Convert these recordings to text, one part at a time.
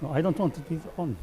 No, I don't want it to be on.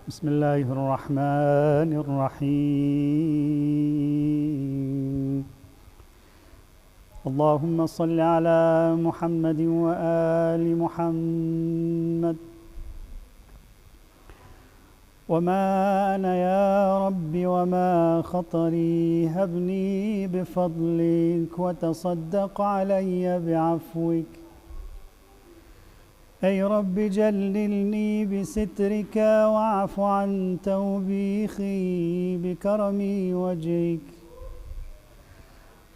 بسم الله الرحمن الرحيم. اللهم صل على محمد وآل محمد. وما أنا يا رب وما خطري، هبني بفضلك وتصدق علي بعفوك. أي رب جللني بسترك واعف عن توبيخي بكرم وجهك.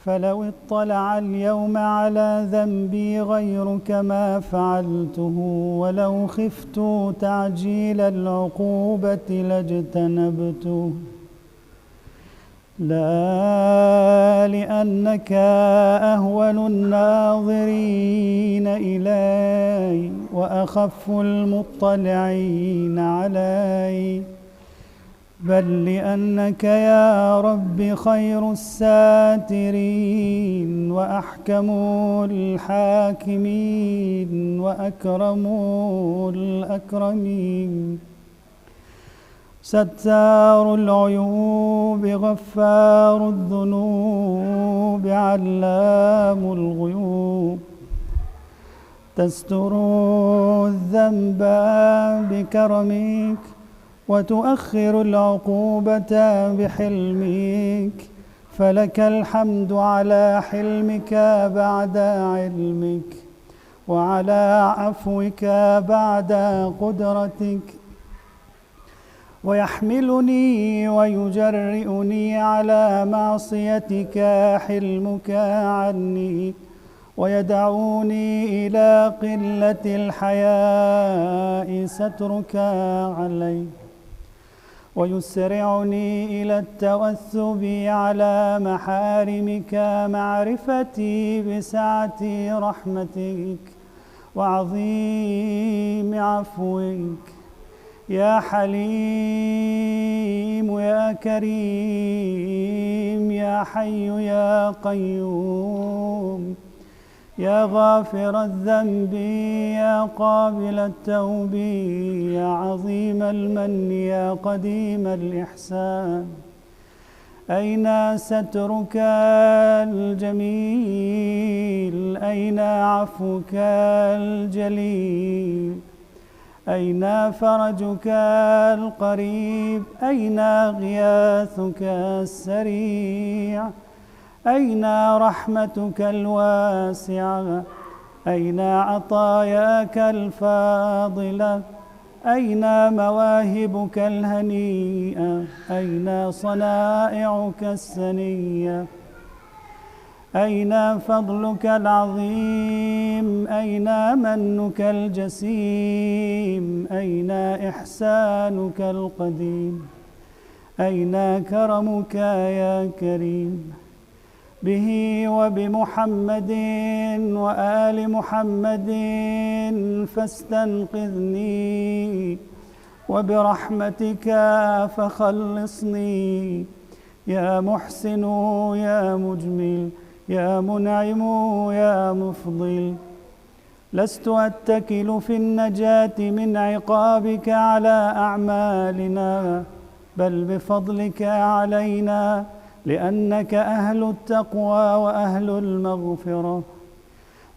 فلو اطلع اليوم على ذنبي غيرك ما فعلته، ولو خفت تعجيل العقوبة لاجتنبته. لا لأنك أهون الناظرين إلي وأخف المطلعين علي، بل لأنك يا رب خير الساترين وأحكم الحاكمين وأكرم الأكرمين. ستار العيوب غفار الذنوب علام الغيوب، تستر الذنب بكرمك وتؤخر العقوبة بحلمك. فلك الحمد على حلمك بعد علمك، وعلى عفوك بعد قدرتك. ويحملني ويجرئني على معصيتك حلمك عني، ويدعوني إلى قلة الحياء سترك علي، ويسرعني إلى التوثب على محارمك معرفتي بسعة رحمتك وعظيم عفوك. يا حليم يا كريم يا حي يا قيوم، يا غافر الذنب يا قابل التوب، يا عظيم المن يا قديم الإحسان. أين سترك الجميل؟ أين عفوك الجليل؟ أين فرجك القريب؟ أين غياثك السريع؟ أين رحمتك الواسعة؟ أين عطاياك الفاضلة؟ أين مواهبك الهنيئة؟ أين صنائعك السنية؟ أين فضلك العظيم؟ أين منك الجسيم؟ أين إحسانك القديم؟ أين كرمك يا كريم؟ به وبمحمد وآل محمد فاستنقذني، وبرحمتك فخلصني، يا محسن يا مجمل يا منعم يا مفضل. لست أتكل في النجاة من عقابك على أعمالنا، بل بفضلك علينا، لأنك أهل التقوى وأهل المغفرة.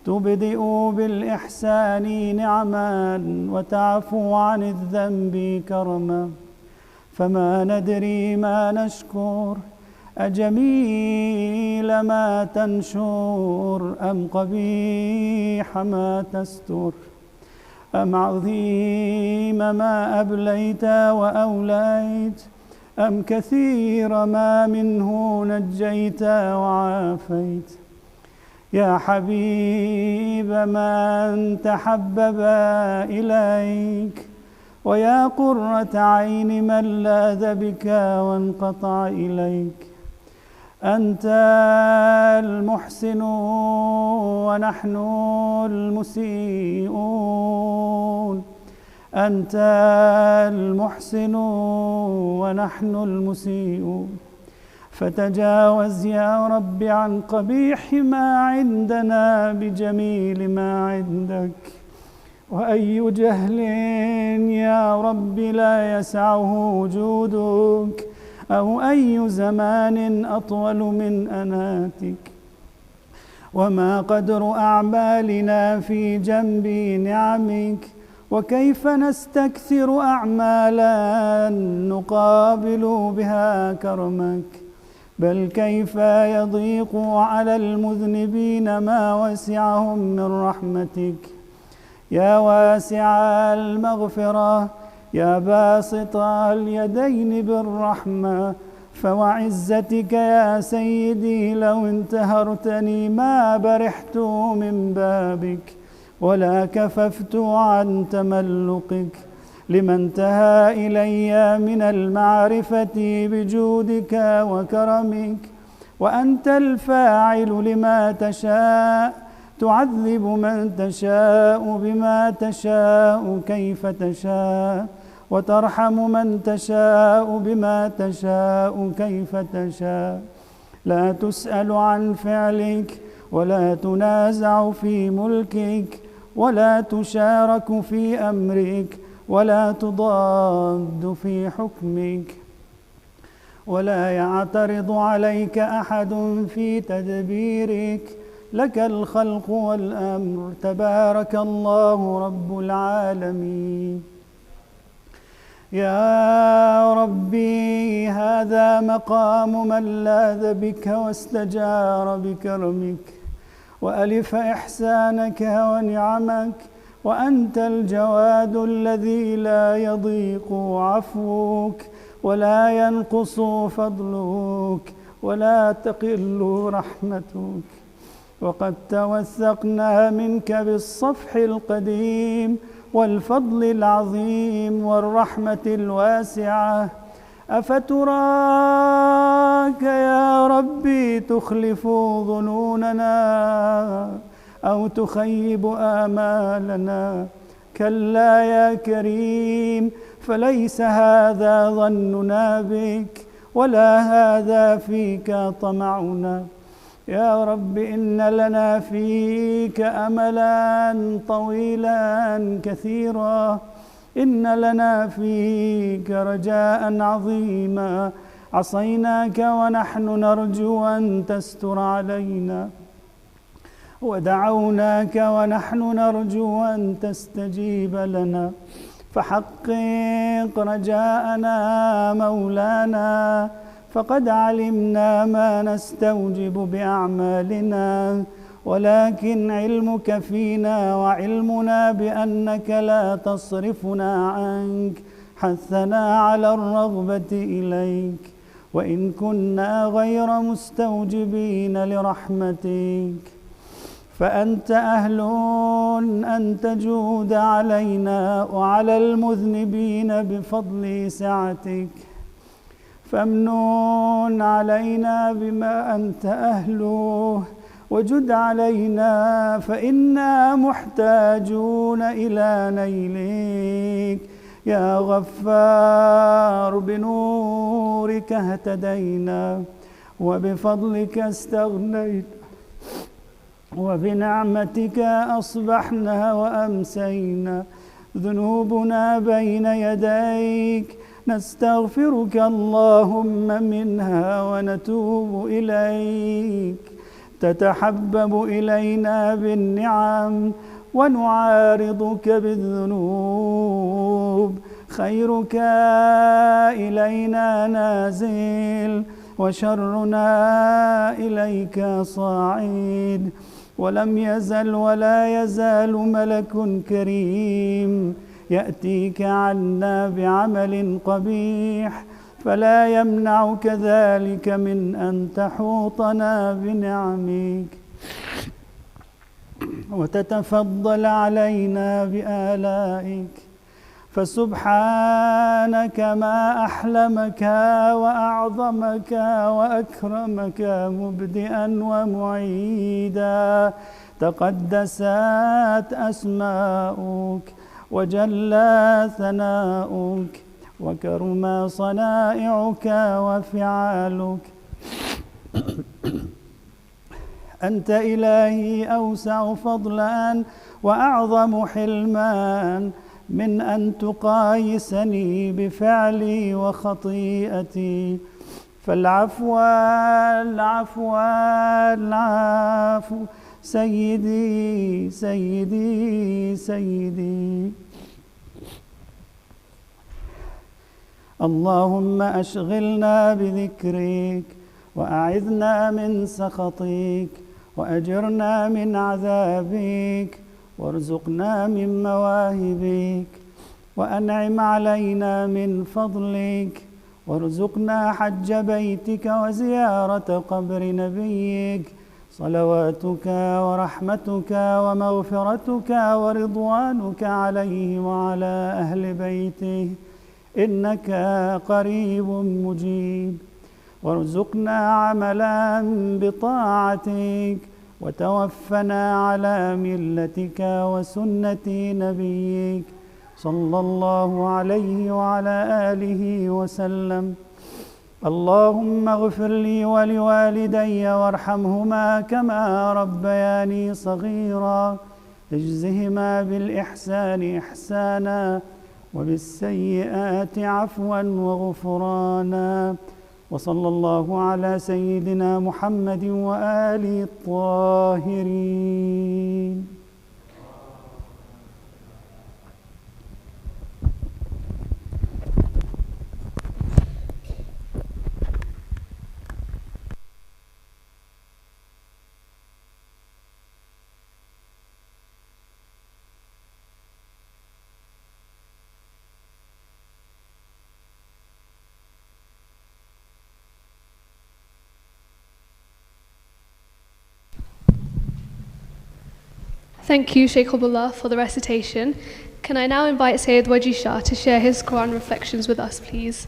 تبدئ بالإحسان نعما وتعفو عن الذنب كرما، فما ندري ما نشكر، أجميل ما تنشر أم قبيح ما تستر، أم عظيم ما أبليت وأوليت، أم كثير ما منه نجيت وعافيت. يا حبيب من تحبب إليك، ويا قرة عين من لاذ بك وانقطع إليك. أنت المحسن ونحن المسيئون، أنت المحسن ونحن المسيئون، فتجاوز يا رب عن قبيح ما عندنا بجميل ما عندك. وأي جهل يا رب لا يسعه وجودك، أو أي زمان أطول من أناتك. وما قدر أعمالنا في جنب نعمك، وكيف نستكثر أعمالا نقابل بها كرمك. بل كيف يضيق على المذنبين ما وسعهم من رحمتك. يا واسع المغفرة، يا باسط اليدين بالرحمة، فوعزتك يا سيدي لو انتهرتني ما برحت من بابك، ولا كففت عن تملقك. لما انتهى إلي من المعرفة بجودك وكرمك، وأنت الفاعل لما تشاء، تعذب من تشاء بما تشاء كيف تشاء، وترحم من تشاء بما تشاء كيف تشاء. لا تسأل عن فعلك، ولا تنازع في ملكك، ولا تشارك في أمرك، ولا تضاد في حكمك، ولا يعترض عليك أحد في تدبيرك. لك الخلق والأمر، تبارك الله رب العالمين. يا ربي، هذا مقام من لاذ بك واستجار بكرمك، وألف إحسانك ونعمك، وأنت الجواد الذي لا يضيق عفوك، ولا ينقص فضلك، ولا تقل رحمتك. وقد توثقنا منك بالصفح القديم والفضل العظيم والرحمة الواسعة، أفتراك يا ربي تخلف ظنوننا أو تخيب آمالنا؟ كلا يا كريم، فليس هذا ظننا بك ولا هذا فيك طمعنا. يا رب إن لنا فيك أملا طويلا كثيرا، إن لنا فيك رجاء عظيما، عصيناك ونحن نرجو أن تستر علينا، ودعوناك ونحن نرجو أن تستجيب لنا، فحقق رجاءنا مولانا، فقد علمنا ما نستوجب بأعمالنا، ولكن علمك فينا وعلمنا بأنك لا تصرفنا عنك حثنا على الرغبة إليك، وإن كنا غير مستوجبين لرحمتك فأنت أهل أن تجود علينا وعلى المذنبين بفضل سعتك، فامنن علينا بما أنت أهله وجد علينا، فإنا محتاجون إلى نيلك يا غفار. بنورك اهتدينا وبفضلك استغنينا وبنعمتك أصبحنا وأمسينا، ذنوبنا بين يديك نستغفرك اللهم منها ونتوب إليك، تتحبب إلينا بالنعم ونعارضك بالذنوب، خيرك إلينا نازل وشرنا إليك صاعد، ولم يزل ولا يزال ملك كريم يأتيك عنا بعمل قبيح، فلا يمنعك ذلك من أن تحوطنا بنعمك وتتفضل علينا بآلائك، فسبحانك ما أحلمك وأعظمك وأكرمك مبدئا ومعيدا، تقدست أسماؤك وجلى ثناؤك وكرم صنائعك وفعالك. أنت إلهي أوسع فضلا وأعظم حلما من أن تقايسني بفعلي وخطيئتي، فالعفو العفو العفو سيدي سيدي سيدي. اللهم أشغلنا بذكرك وأعذنا من سخطك وأجرنا من عذابك وارزقنا من مواهبك وأنعم علينا من فضلك، وارزقنا حج بيتك وزيارة قبر نبيك، صلواتك ورحمتك ومغفرتك ورضوانك عليه وعلى أهل بيته إنك قريب مجيب، وارزقنا عملا بطاعتك وتوفنا على ملتك وسنة نبيك صلى الله عليه وعلى آله وسلم. اللهم اغفر لي ولوالدي وارحمهما كما ربياني صغيرا، اجزهما بالإحسان إحسانا وبالسيئات عفوا وغفرانا، وصلى الله على سيدنا محمد وآله الطاهرين. Thank you, Sheikh Abdullah, for the recitation. Can I now invite Sayyid Waji Shah to share his Quran reflections with us, please?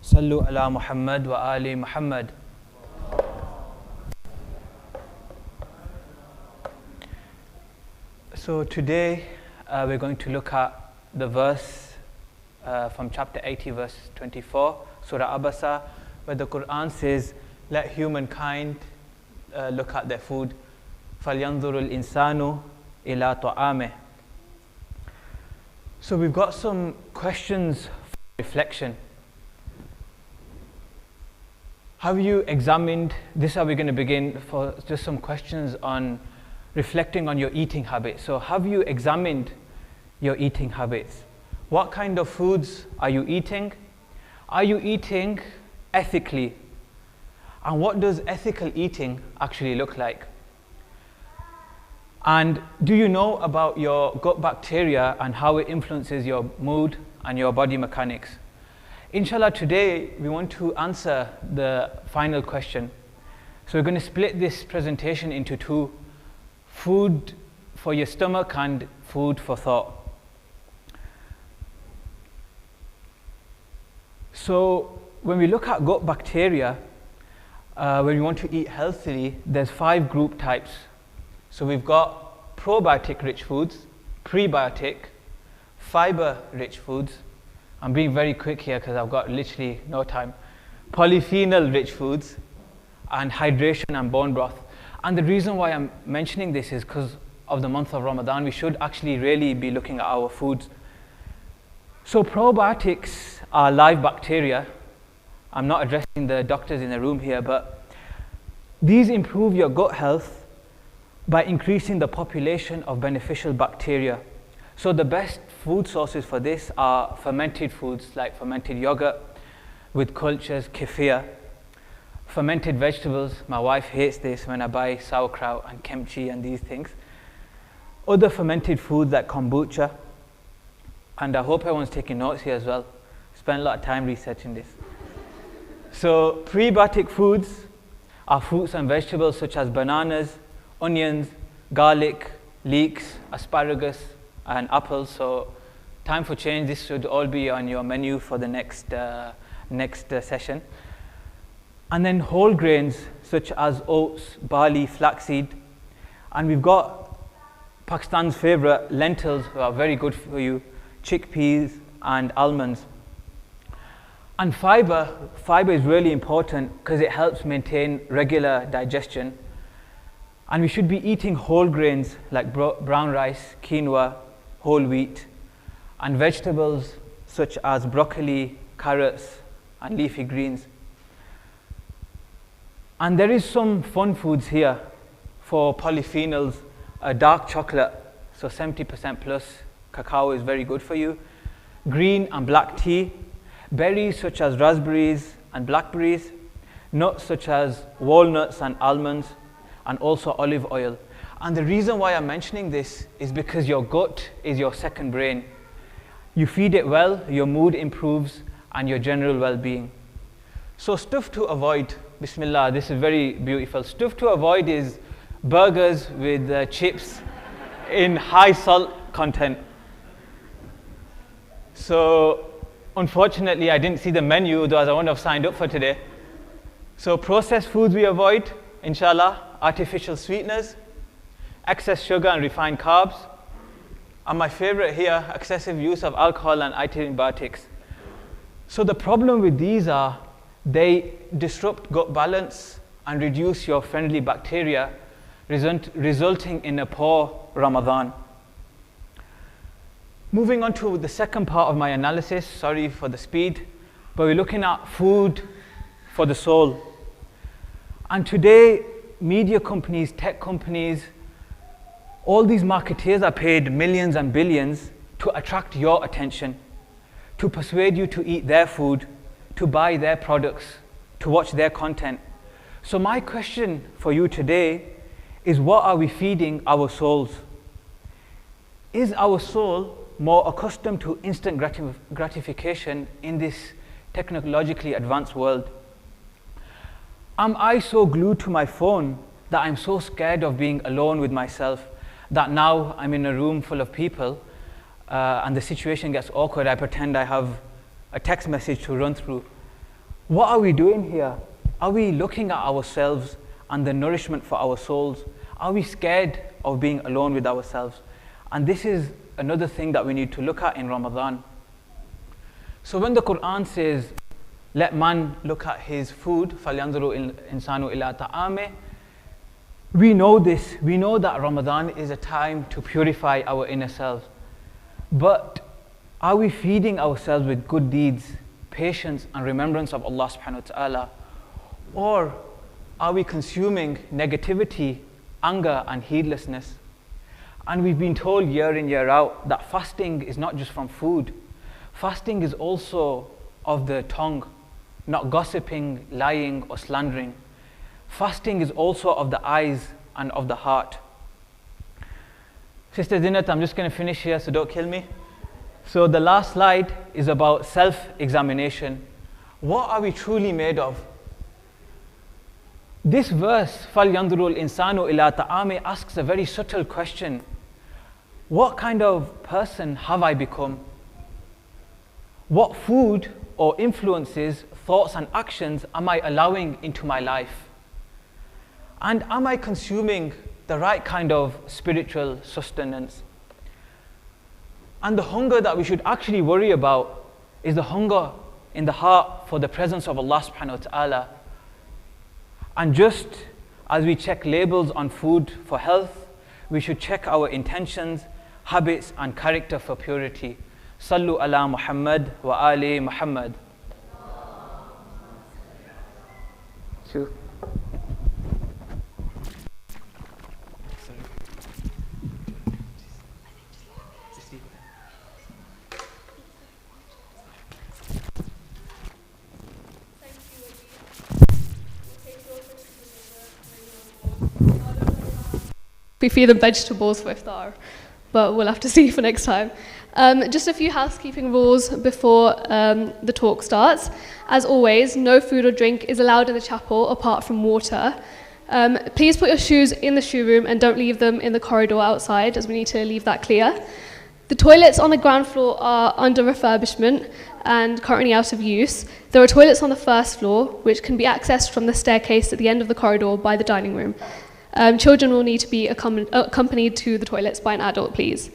Sallu ala Muhammad wa ali Muhammad. So today we're going to look at the verse from chapter 80, verse 24, Surah Abasa, where the Quran says, let humankind look at their food. فَلْيَنْظُرُ الْإِنسَانُ إِلَىٰ طَعَامِهِ. So we've got some questions for reflection. Have you examined, this is how we're going to begin, for just some questions on reflecting on your eating habits. So have you examined your eating habits? What kind of foods are you eating? Are you eating ethically? And what does ethical eating actually look like? And do you know about your gut bacteria and how it influences your mood and your body mechanics? Inshallah, today we want to answer the final question. So we're going to split this presentation into two: food for your stomach and food for thought. So when we look at gut bacteria, when we want to eat healthily, there's 5 group types. So we've got probiotic rich foods, prebiotic, fiber rich foods. I'm being very quick here because I've got literally no time. Polyphenol rich foods, and hydration and bone broth. And the reason why I'm mentioning this is because of the month of Ramadan. We should actually really be looking at our foods. So probiotics are live bacteria. I'm not addressing the doctors in the room here, but these improve your gut health by increasing the population of beneficial bacteria. So the best food sources for this are fermented foods like fermented yogurt with cultures, kefir, fermented vegetables. My wife hates this when I buy sauerkraut and kimchi and these things. Other fermented foods like kombucha. And I hope everyone's taking notes here as well. Spent a lot of time researching this. So prebiotic foods are fruits and vegetables such as bananas, onions, garlic, leeks, asparagus, and apples. So time for change. This should all be on your menu for the next session. And then whole grains such as oats, barley, flaxseed. And we've got Pakistan's favorite lentils, who are very good for you, chickpeas and almonds. And fiber is really important because it helps maintain regular digestion. And we should be eating whole grains like brown rice, quinoa, whole wheat, and vegetables such as broccoli, carrots, and leafy greens. And there is some fun foods here for polyphenols. Dark chocolate, so 70% plus cacao is very good for you. Green and black tea, berries such as raspberries and blackberries, nuts such as walnuts and almonds, and also olive oil. And the reason why I'm mentioning this is because your gut is your second brain. You feed it well, your mood improves, and your general well-being. So stuff to avoid, Bismillah, this is very beautiful. Stuff to avoid is burgers with chips in high salt content. So unfortunately, I didn't see the menu, otherwise I wouldn't have signed up for today. So processed foods we avoid, inshallah, artificial sweeteners, excess sugar and refined carbs, And my favorite here, excessive use of alcohol and antibiotics. So the problem with these are they disrupt gut balance and reduce your friendly bacteria, resulting in a poor Ramadan. Moving on to the second part of my analysis, sorry for the speed, but we're looking at food for the soul. And today, media companies, tech companies, all these marketeers are paid millions and billions to attract your attention, to persuade you to eat their food, to buy their products, to watch their content. So my question for you today is, what are we feeding our souls? Is our soul more accustomed to instant gratification in this technologically advanced world? Am I so glued to my phone that I'm so scared of being alone with myself that now I'm in a room full of people and the situation gets awkward, I pretend I have a text message to run through? What are we doing here? Are we looking at ourselves and the nourishment for our souls? Are we scared of being alone with ourselves? And this is another thing that we need to look at in Ramadan. So when the Quran says, let man look at his food, فَلْيَنْظُرُ الْإِنسَانُ إِلَىٰ طَعَامِهِ, we know this. We know that Ramadan is a time to purify our inner selves. But are we feeding ourselves with good deeds, patience and remembrance of Allah subhanahu wa ta'ala? Or are we consuming negativity, anger and heedlessness? And we've been told year in, year out that fasting is not just from food. Fasting is also of the tongue, not gossiping, lying or slandering. Fasting is also of the eyes and of the heart. Sister Zinat, I'm just going to finish here, so don't kill me. So the last slide is about self-examination. What are we truly made of? This verse, فَلْيَنْظُرُ الْإِنسَانُ إِلَىٰ طَعَامِهِ, asks a very subtle question. What kind of person have I become? What food or influences, thoughts and actions am I allowing into my life? And am I consuming the right kind of spiritual sustenance? And the hunger that we should actually worry about is the hunger in the heart for the presence of Allah subhanahu wa ta'ala. And just as we check labels on food for health, we should check our intentions, habits and character for purity. Sallu ala Muhammad wa ali Muhammad. Two. We feed them vegetables for iftar, but we'll have to see for next time. Just a few housekeeping rules before the talk starts. As always, no food or drink is allowed in the chapel apart from water. Please put your shoes in the shoe room and don't leave them in the corridor outside, as we need to leave that clear. The toilets on the ground floor are under refurbishment and currently out of use. There are toilets on the first floor, which can be accessed from the staircase at the end of the corridor by the dining room. Children will need to be accompanied to the toilets by an adult, please.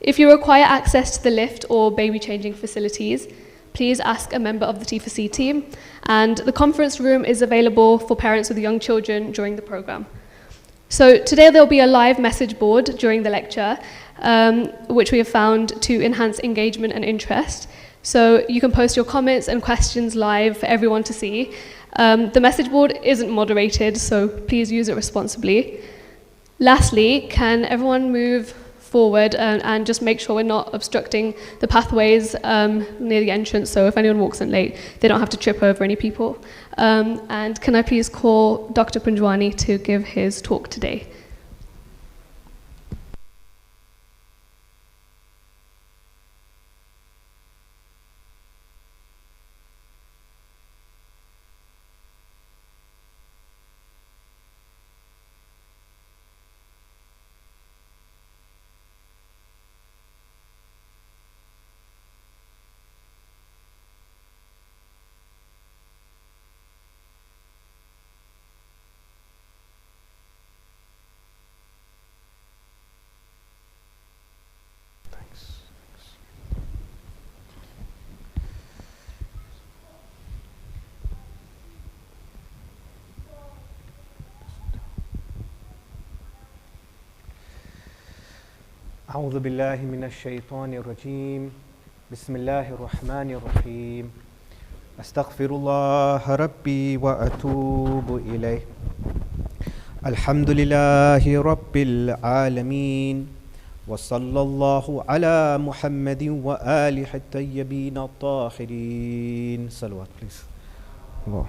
If you require access to the lift or baby changing facilities, please ask a member of the T4C team. And the conference room is available for parents with young children during the program. So today there'll be a live message board during the lecture, which we have found to enhance engagement and interest. So you can post your comments and questions live for everyone to see. The message board isn't moderated, so please use it responsibly. Lastly, can everyone move forward and just make sure we're not obstructing the pathways near the entrance, so if anyone walks in late, they don't have to trip over any people. And can I please call Dr. Panjwani to give his talk today? أعوذ بالله من الشيطان الرجيم بسم الله الرحمن الرحيم أستغفر الله ربي وأتوب إليه الحمد لله رب العالمين وصلى الله على محمد وآله الطيبين الطاهرين صلوات please الله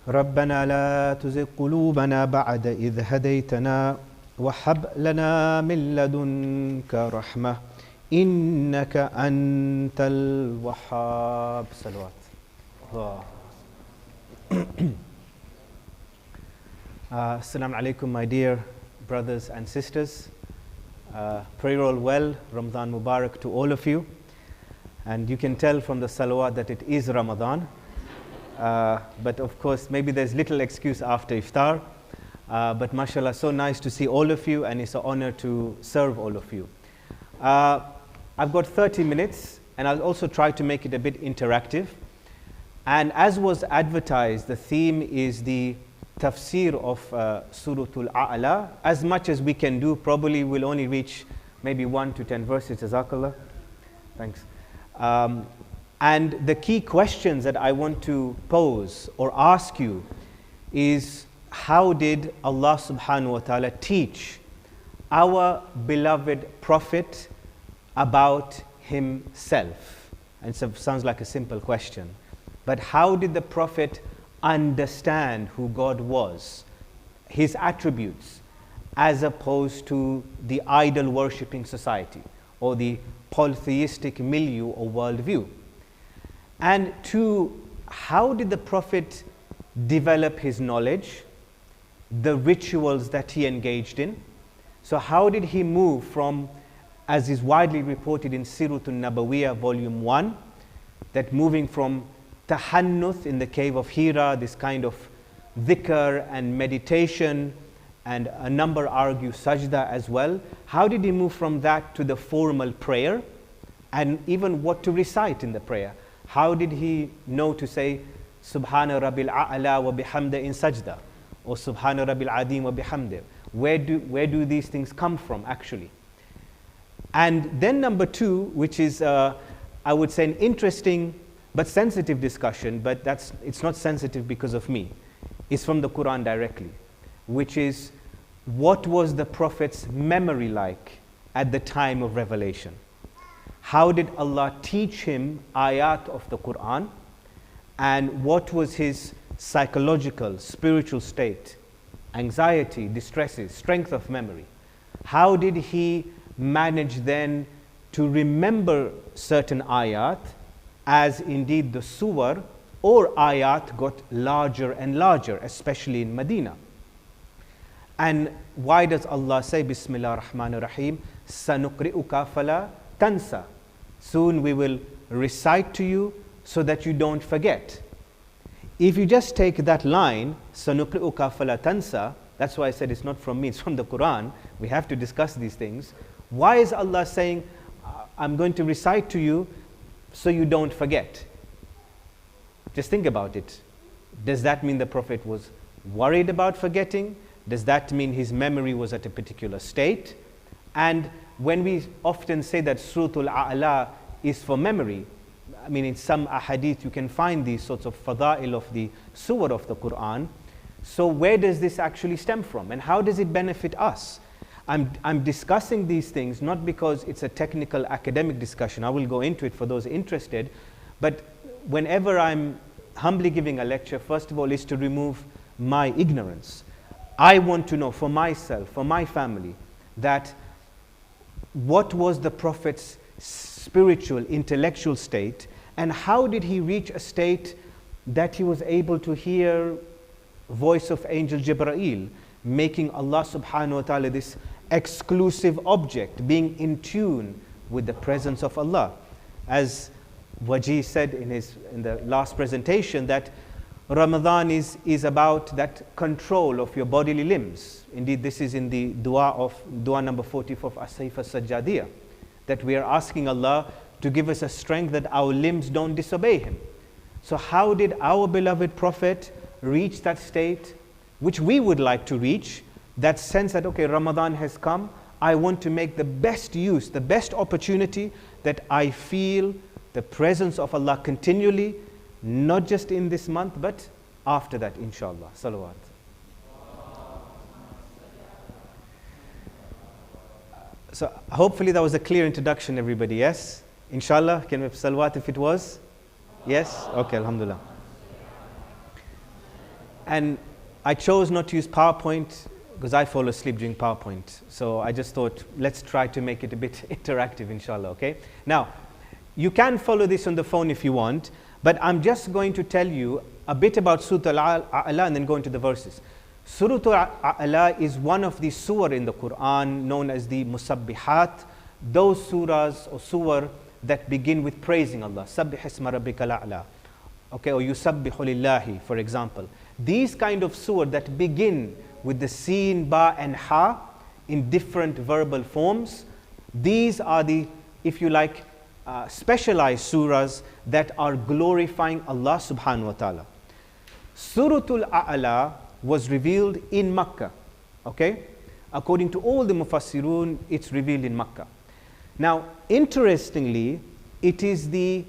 ربنا لا تزغ قلوبنا بعد إذ هديتنا وهب لنا من لدنك رحمة إنك أنت الوهاب صلوات الله Assalamu alaikum, my dear brothers and sisters. Pray all well. Ramadan Mubarak to all of you. And you can tell from the salawat that it is Ramadan. But of course, maybe there's little excuse after iftar. But mashallah, so nice to see all of you, and it's an honor to serve all of you. I've got 30 minutes, and I'll also try to make it a bit interactive. And as was advertised, the theme is the tafsir of Suratul A'la. As much as we can do, probably we'll only reach maybe 1 to 10 verses. Jazakallah. Thanks. And the key questions that I want to pose or ask you is, how did Allah subhanahu wa ta'ala teach our beloved Prophet about himself? And so it sounds like a simple question. But how did the Prophet understand who God was, his attributes, as opposed to the idol worshipping society or the polytheistic milieu or worldview? And two, how did the Prophet develop his knowledge, the rituals that he engaged in? So how did he move from, as is widely reported in Siratul Nabawiyah volume 1, that moving from tahannuth in the cave of Hira, this kind of dhikr and meditation, and a number argue sajda as well. How did he move from that to the formal prayer, and even what to recite in the prayer? How did he know to say Subhana Rabbil A'la wa bihamda in sajda, or Subhana Rabbil Adim wa bihamda? Where do these things come from actually? And then number two, which is I would say an interesting but sensitive discussion, but it's not sensitive because of me. It's from the Quran directly, which is, what was the Prophet's memory like at the time of revelation? How did Allah teach him ayat of the Quran? And what was his psychological, spiritual state, anxiety, distresses, strength of memory? How did he manage then to remember certain ayat, as indeed the surah or ayat got larger and larger, especially in Medina? And why does Allah say, Bismillah ar-Rahman ar-Rahim, Sanuqri'uka fala tansa? Soon we will recite to you so that you don't forget. If you just take that line, Sanuqri'uka fala tansa, that's why I said it's not from me, it's from the Quran. We have to discuss these things. Why is Allah saying, I'm going to recite to you so you don't forget? Just think about it. Does that mean the Prophet was worried about forgetting? Does that mean his memory was at a particular state? And when we often say that Suratul A'la is for memory, I mean, in some ahadith you can find these sorts of fada'il of the surah of the Quran. So where does this actually stem from? And how does it benefit us? I'm discussing these things not because it's a technical academic discussion. I will go into it for those interested. But whenever I'm humbly giving a lecture, first of all, is to remove my ignorance. I want to know for myself, for my family, that what was the Prophet's spiritual, intellectual state, and how did he reach a state that he was able to hear voice of angel Jibreel, making Allah subhanahu wa ta'ala this exclusive object, being in tune with the presence of Allah. As Waji said in the last presentation, that Ramadan is about that control of your bodily limbs. Indeed, this is in the dua number 44 of As-Sayf As-Sajjadiyah, that we are asking Allah to give us a strength that our limbs don't disobey Him. So how did our beloved Prophet reach that state which we would like to reach, That sense that, okay, Ramadan has come, I want to make the best use, the best opportunity that I feel the presence of Allah continually, not just in this month, but after that, inshallah. Salawat. So hopefully that was a clear introduction, everybody, yes? Inshallah, can we have salawat if it was? Yes? Okay, alhamdulillah. And I chose not to use PowerPoint because I fall asleep during PowerPoint. So I just thought, let's try to make it a bit interactive, inshallah, okay? Now, you can follow this on the phone if you want, but I'm just going to tell you a bit about Surat Al-A'la and then go into the verses. Surat Al-A'la is one of the surah in the Quran known as the Musabbihat, those surahs or surah that begin with praising Allah. Sabbih isma rabbikal a'la. Okay, or yusabbihu lillahi, for example. These kind of surah that begin with the sin, ba and ha in different verbal forms, these are the, if you like, specialized surahs that are glorifying Allah subhanahu wa ta'ala. Suratul A'la was revealed in Makkah, okay? According to all the Mufassirun, it's revealed in Makkah. Now, interestingly, it is the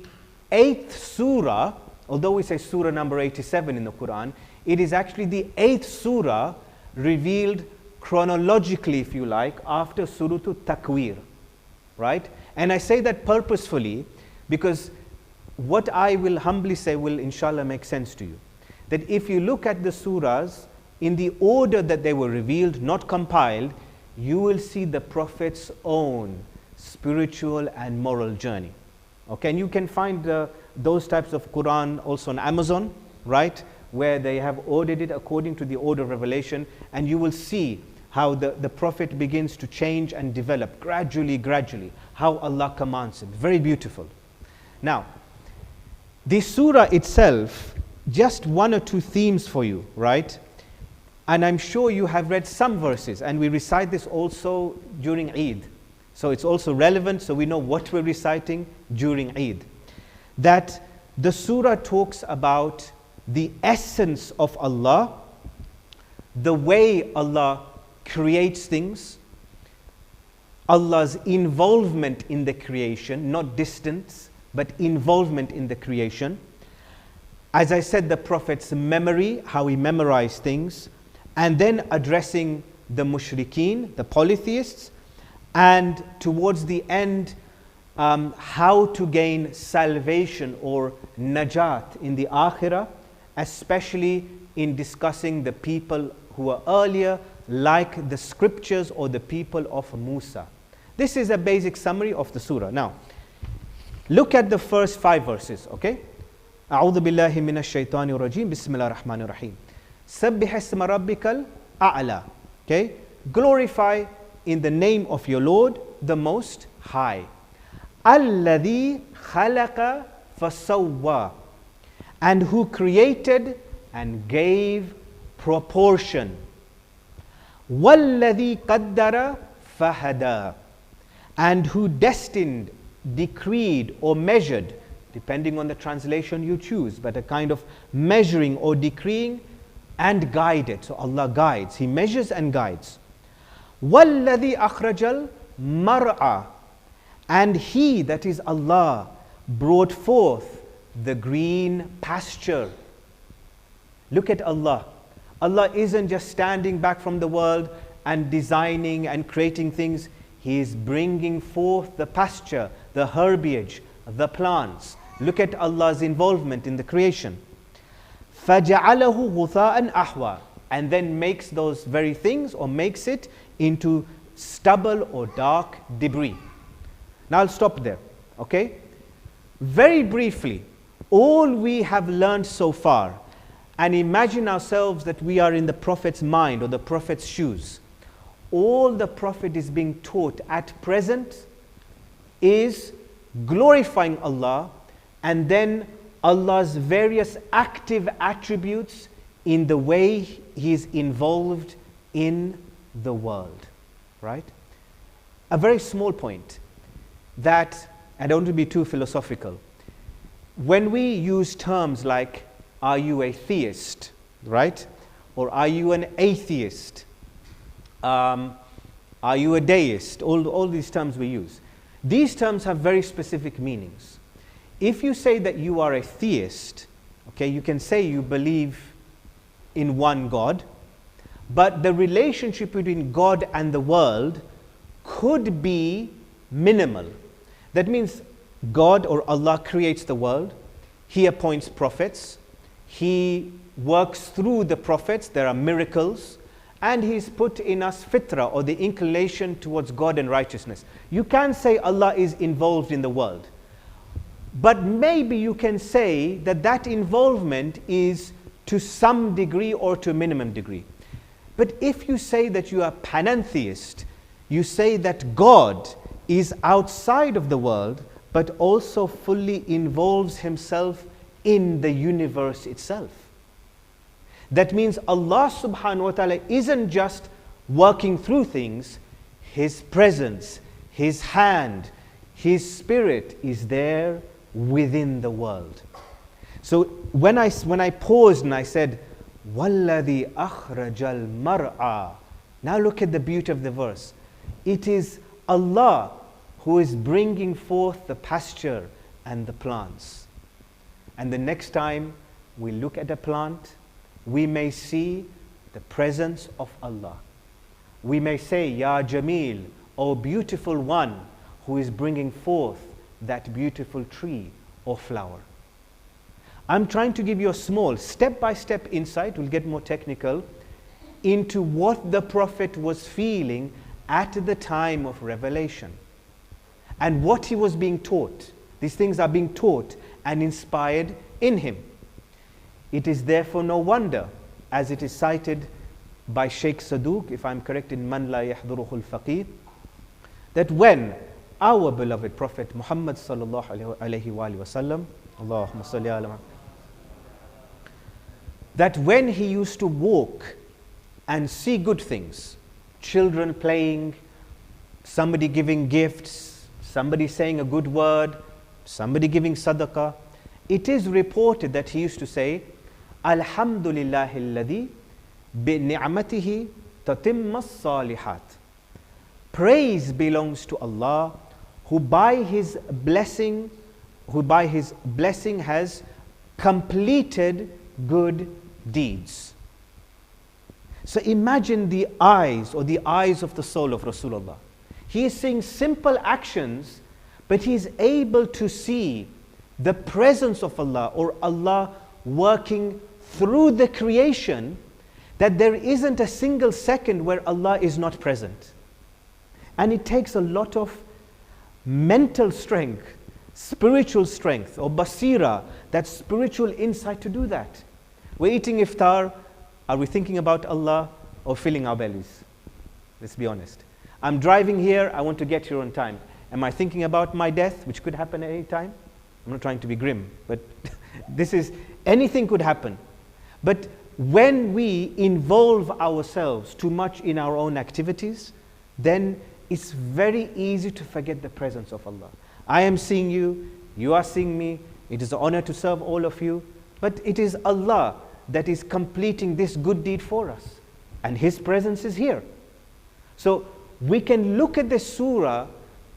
8th surah, although we say surah number 87 in the Quran, it is actually the 8th surah revealed chronologically, if you like, after Suratul Takwir, right? And I say that purposefully because what I will humbly say will inshallah make sense to you. That if you look at the surahs in the order that they were revealed, not compiled, you will see the Prophet's own spiritual and moral journey. Okay, and you can find those types of Quran also on Amazon, right? Where they have ordered it according to the order of revelation, and you will see how the Prophet begins to change and develop gradually, how Allah commands him. Very beautiful. Now, the surah itself, just one or two themes for you, right? And I'm sure you have read some verses, and we recite this also during Eid. So it's also relevant, so we know what we're reciting during Eid. That the surah talks about the essence of Allah, the way Allah creates things, Allah's involvement in the creation, not distance, but involvement in the creation. As I said, the Prophet's memory, how he memorized things, and then addressing the mushrikeen, the polytheists, and towards the end, how to gain salvation or najat in the akhirah, especially in discussing the people who were earlier, like the scriptures or the people of Musa. This is a basic summary of the surah. Now, look at the first 5 verses, okay? أعوذ بالله من الشيطان الرجيم بسم الله الرحمن الرحيم سبح اسم ربك الأعلى. Okay? Glorify in the name of your Lord, the Most High. الذي خلق فسوى. And who created and gave proportion. وَالَّذِي قَدَّرَ فَهَدَى. And who destined, decreed or measured, depending on the translation you choose, but a kind of measuring or decreeing and guided. So Allah guides, He measures and guides. وَالَّذِي أَخْرَجَ الْمَرْعَى. And He, that is Allah, brought forth the green pasture. Look at Allah. Allah isn't just standing back from the world and designing and creating things. He is bringing forth the pasture, the herbiage, the plants. Look at Allah's involvement in the creation. فَجَعَلَهُ غُثَاءً أَحْوَى. And then makes those very things, or makes it into stubble or dark debris. Now I'll stop there, okay? Very briefly, all we have learned so far, and imagine ourselves that we are in the Prophet's mind or the Prophet's shoes. All the Prophet is being taught at present is glorifying Allah, and then Allah's various active attributes in the way He is involved in the world, right? A very small point that, I don't want to be too philosophical, when we use terms like, are you a theist, right? Or are you an atheist? Are you a deist? All these terms we use. These terms have very specific meanings. If you say that you are a theist, okay, you can say you believe in one God, but the relationship between God and the world could be minimal. That means God or Allah creates the world, He appoints prophets, He works through the prophets, there are miracles, and He's put in us fitrah, or the inclination towards God and righteousness. You can say Allah is involved in the world. But maybe you can say that that involvement is to some degree or to a minimum degree. But if you say that you are panentheist, you say that God is outside of the world, but also fully involves Himself in the universe itself. That means Allah subhanahu wa ta'ala isn't just working through things, His presence, His hand, His spirit is there within the world. So when I paused and I said, وَالَّذِي أَخْرَجَ الْمَرْعَى. Now look at the beauty of the verse. It is Allah who is bringing forth the pasture and the plants. And the next time we look at a plant, we may see the presence of Allah. We may say, Ya Jameel, O beautiful one who is bringing forth that beautiful tree or flower. I'm trying to give you a small step-by-step insight, we'll get more technical, into what the Prophet was feeling at the time of revelation and what he was being taught. These things are being taught and inspired in him. It is therefore no wonder, as it is cited by Sheikh Saduq, if I'm correct, in Man La Yahduruhul Faqih, that when our beloved Prophet Muhammad sallallahu alayhi wa sallam, Allahumma salli ala, that when he used to walk and see good things, children playing, somebody giving gifts, somebody saying a good word, somebody giving sadaqah, it is reported that he used to say, Alhamdulillahi alladhi bi ni'matihi tatimmas salihat. Praise belongs to Allah, who by his blessing has completed good deeds. So imagine the eyes of the soul of Rasulullah. He is seeing simple actions, but he is able to see the presence of Allah, or Allah working through the creation, that there isn't a single second where Allah is not present. And it takes a lot of mental strength, spiritual strength, or basira, that spiritual insight to do that. We're eating iftar, are we thinking about Allah or filling our bellies? Let's be honest. I'm driving here, I want to get here on time. Am I thinking about my death, which could happen at any time? I'm not trying to be grim, but anything could happen. But when we involve ourselves too much in our own activities, then it's very easy to forget the presence of Allah. I am seeing you, you are seeing me, it is an honor to serve all of you, but it is Allah that is completing this good deed for us, and His presence is here. So we can look at this surah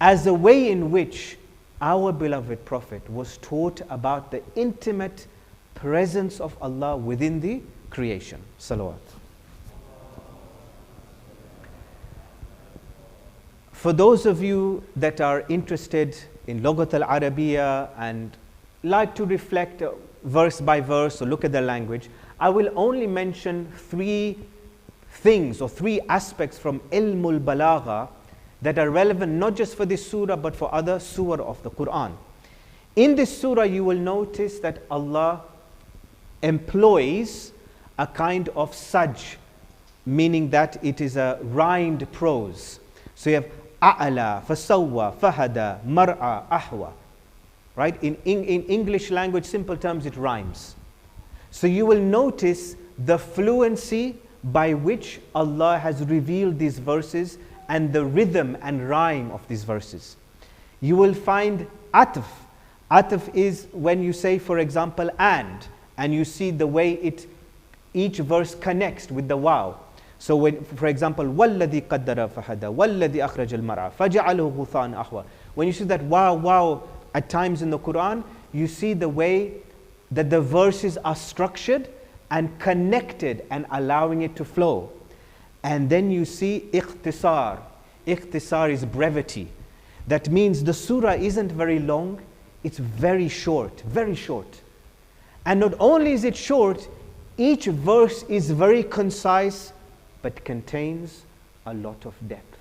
as a way in which our beloved Prophet was taught about the intimate presence of Allah within the creation. Salawat. For those of you that are interested in Lughat al-Arabiya and like to reflect verse by verse or look at the language, I will only mention three things or three aspects from Ilmul Balagha that are relevant not just for this surah but for other surah of the Quran. In this surah you will notice that Allah employs a kind of saj, meaning that it is a rhymed prose. So you have a'ala, fasawwa, fahada, mar'a, ahwa. Right? In English language, simple terms, it rhymes. So you will notice the fluency by which Allah has revealed these verses and the rhythm and rhyme of these verses. You will find atf. Atf is when you say, for example, and you see the way each verse connects with the wow. So when, for example, وَالَّذِي قَدَّرَ فَهَدَى وَالَّذِي أَخْرَجَ الْمَرْعَى فَجَعَلَهُ غُثَاءً أَحْوَى. When you see that wow at times in the Quran, you see the way that the verses are structured and connected and allowing it to flow. And then you see ikhtisar. Ikhtisar is brevity. That means the surah isn't very long, it's very short, very short. And not only is it short, each verse is very concise, but contains a lot of depth.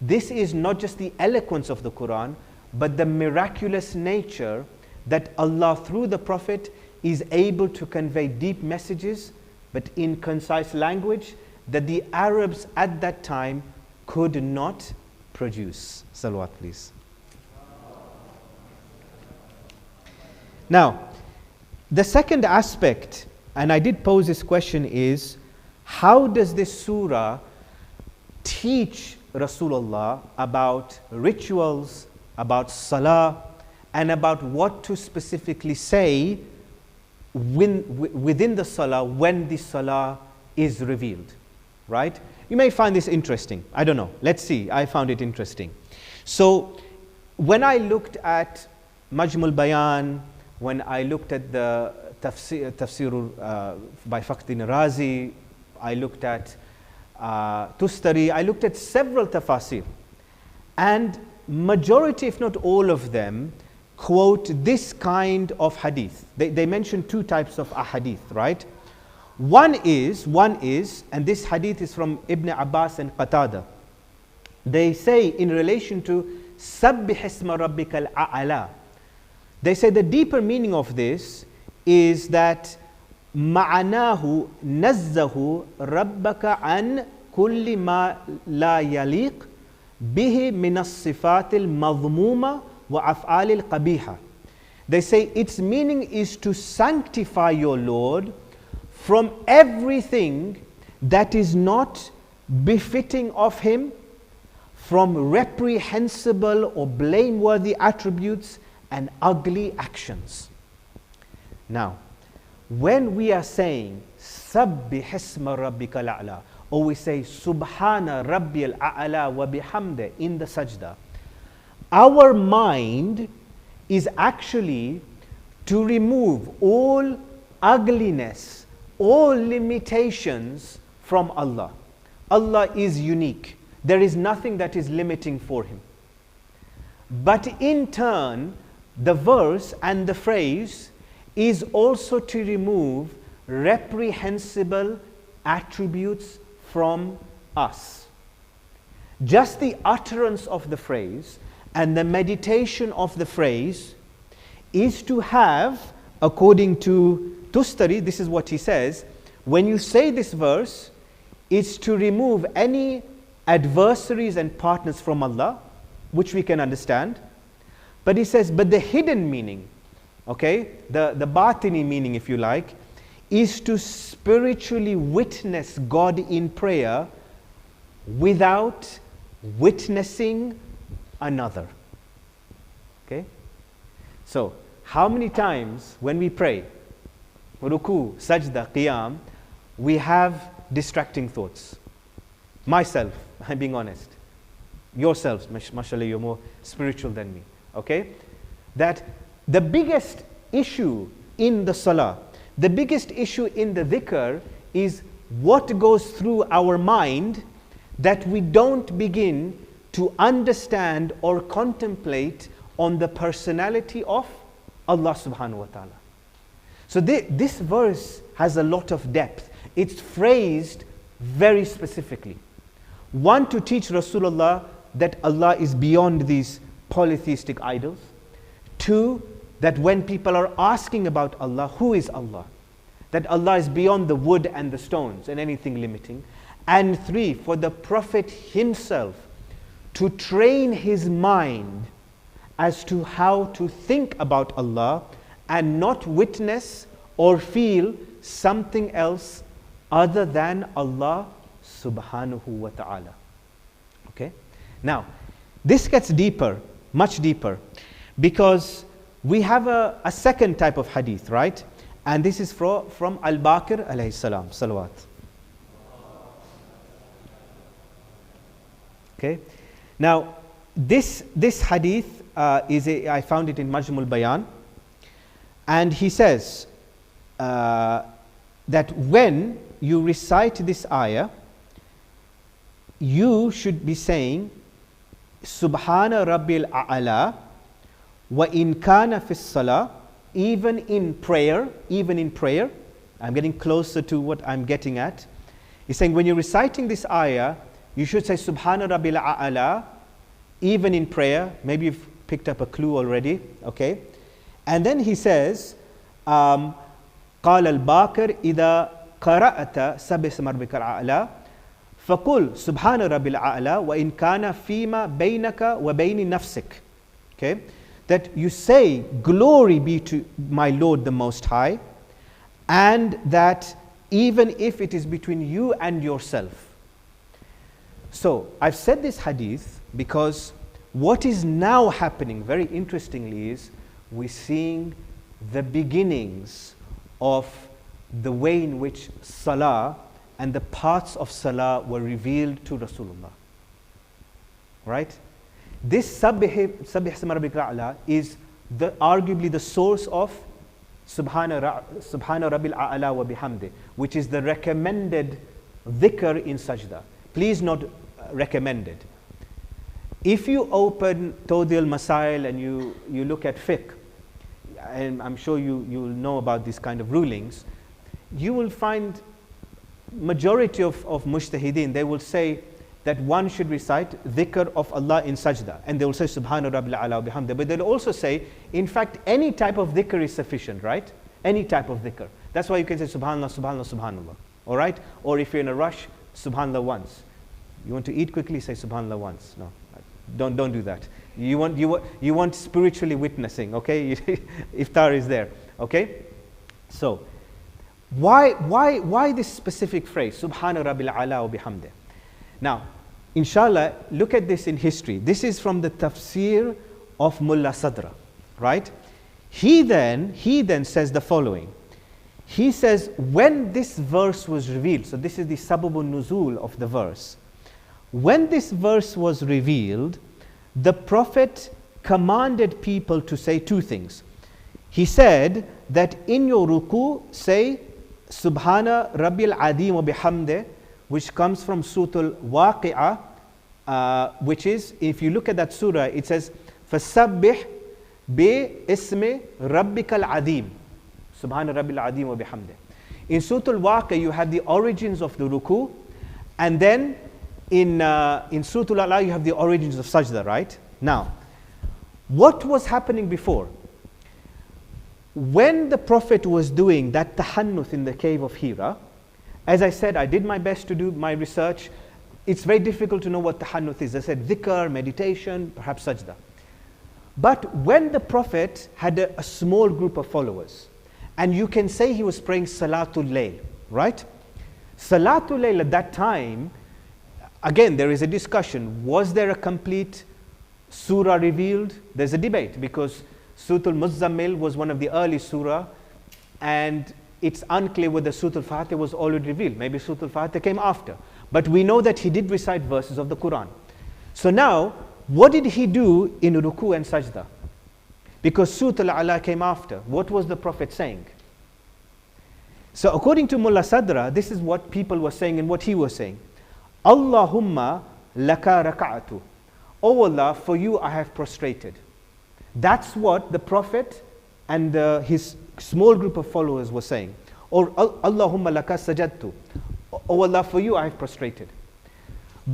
This is not just the eloquence of the Quran, but the miraculous nature that Allah through the Prophet is able to convey deep messages, but in concise language that the Arabs at that time could not produce. Salawat, please. Now, the second aspect, and I did pose this question, is how does this surah teach Rasulullah about rituals, about salah, and about what to specifically say within the salah when the salah is revealed, right? You may find this interesting. I don't know. Let's see. I found it interesting. So when I looked at Majmul Bayan, when I looked at the tafsir by Fakhruddin Razi, I looked at Tustari, I looked at several tafasir, and majority, if not all of them, quote this kind of hadith. They mention two types of ahadith, right? One is, and this hadith is from Ibn Abbas and Qatada. They say in relation to Sabbih isma rabbikal a'ala. They say the deeper meaning of this is that ma'anahu nazzahu rabbaka an kulli ma la yaliq bihi min as-sifat al-madhmuma wa af'al al-qabiha. They say its meaning is to sanctify your Lord from everything that is not befitting of him, from reprehensible or blameworthy attributes and ugly actions. Now, when we are saying Sabbih isma rabbikal a'la, or we say Subhana Rabbiyal a'la wa bihamde in the sajda, our mind is actually to remove all ugliness, all limitations from Allah. Allah is unique. There is nothing that is limiting for him. But in turn, the verse and the phrase is also to remove reprehensible attributes from us. Just the utterance of the phrase and the meditation of the phrase is to have, according to Tustari, this is what he says, when you say this verse, it's to remove any adversaries and partners from Allah, which we can understand. But he says, but the hidden meaning, okay, the batini meaning, if you like, is to spiritually witness God in prayer without witnessing another. Okay? So, how many times when we pray, ruku, sajda, qiyam, we have distracting thoughts? Myself, I'm being honest. Yourselves, mashallah, you're more spiritual than me. Okay? That the biggest issue in the salah, the biggest issue in the dhikr is what goes through our mind that we don't begin to understand or contemplate on the personality of Allah subhanahu wa ta'ala. So this verse has a lot of depth. It's phrased very specifically. One, to teach Rasulullah that Allah is beyond these polytheistic idols. Two, that when people are asking about Allah, who is Allah? That Allah is beyond the wood and the stones and anything limiting. And three, for the Prophet himself to train his mind as to how to think about Allah and not witness or feel something else other than Allah subhanahu wa ta'ala. Okay? Now, this gets deeper, much deeper, because we have a second type of hadith, right? And this is from Al-Baqir alayhi salam, salawat. Okay. Now, this hadith I found it in Majmul Bayan, and he says that when you recite this ayah, you should be saying Subhana Rabbil A'la wa in kana fi salah, even in prayer. I'm getting closer to what I'm getting at. He's saying when you're reciting this ayah, you should say Subhana Rabbil A'la, even in prayer. Maybe you've picked up a clue already, okay? And then he says, قال الباكر إذا قرأت سبح اسم ربك الأعلى فقل سبحان رب الأعلى وإن كان فيما بينك وبين نفسك. Okay, that you say glory be to my Lord the Most High, and that even if it is between you and yourself. So I've said this hadith because what is now happening very interestingly is we're seeing the beginnings of the way in which Salah and the parts of Salah were revealed to Rasulullah. Right? This Sabbih Isma Rabbika A'la is arguably the source of Subhana Rabbil A'la wa bihamdi, which is the recommended dhikr in sajda. Please not recommended. If you open Tawdil Masail and you look at fiqh, and I'm sure you'll know about these kind of rulings, you will find majority of mujtahideen, they will say that one should recite dhikr of Allah in sajda, and they will say Subhana Rabbil A'la wa bihamdi, but they'll also say, in fact, any type of dhikr is sufficient, right? Any type of dhikr. That's why you can say Subhanallah, Subhanallah, Subhanallah, all right? Or if you're in a rush, Subhanallah once. You want to eat quickly, say Subhanallah once. No, don't do that. You want spiritually witnessing, okay? Iftar is there, okay? So, why this specific phrase, Subhana Rabbil A'la wa bihamdi? Now, inshallah, look at this in history. This is from the tafsir of Mullah Sadra, right? He then says the following. He says, when this verse was revealed, so this is the sababun nuzul of the verse. When this verse was revealed, the Prophet commanded people to say two things. He said that in your ruku, say Subhana Rabbil Adim wa bihamdi, which comes from Surah Al-Waqi'ah, which is, if you look at that surah, it says, فَسَبِّحْ بِإِسْمِ رَبِّكَ الْعَظِيمِ Subhana Rabbil Adim wa bihamdi. In Surah Al-Waqi'ah, you have the origins of the ruku, and then in Surah Al-A'la, you have the origins of sajda, right? Now, what was happening before? When the Prophet was doing that tahannuth in the cave of Hira, as I said, I did my best to do my research. It's very difficult to know what tahannuth is. I said dhikr, meditation, perhaps sajda. But when the Prophet had a small group of followers, and you can say he was praying Salatul Layl, right? Salatul Layl at that time, again, there is a discussion. Was there a complete surah revealed? There's a debate because Surah Al-Muzzammil was one of the early surah, and it's unclear whether Surah Al-Fatiha was already revealed. Maybe Surah Al-Fatiha came after. But we know that he did recite verses of the Quran. So now, what did he do in ruku and sajda? Because Surah Al-A'la came after. What was the Prophet saying? So according to Mullah Sadra, this is what people were saying and what he was saying. Allahumma laka raka'atu. Oh Allah, for you I have prostrated. That's what the Prophet and his small group of followers were saying. Or Allahumma laka sajadtu. Oh Allah, for you I have prostrated.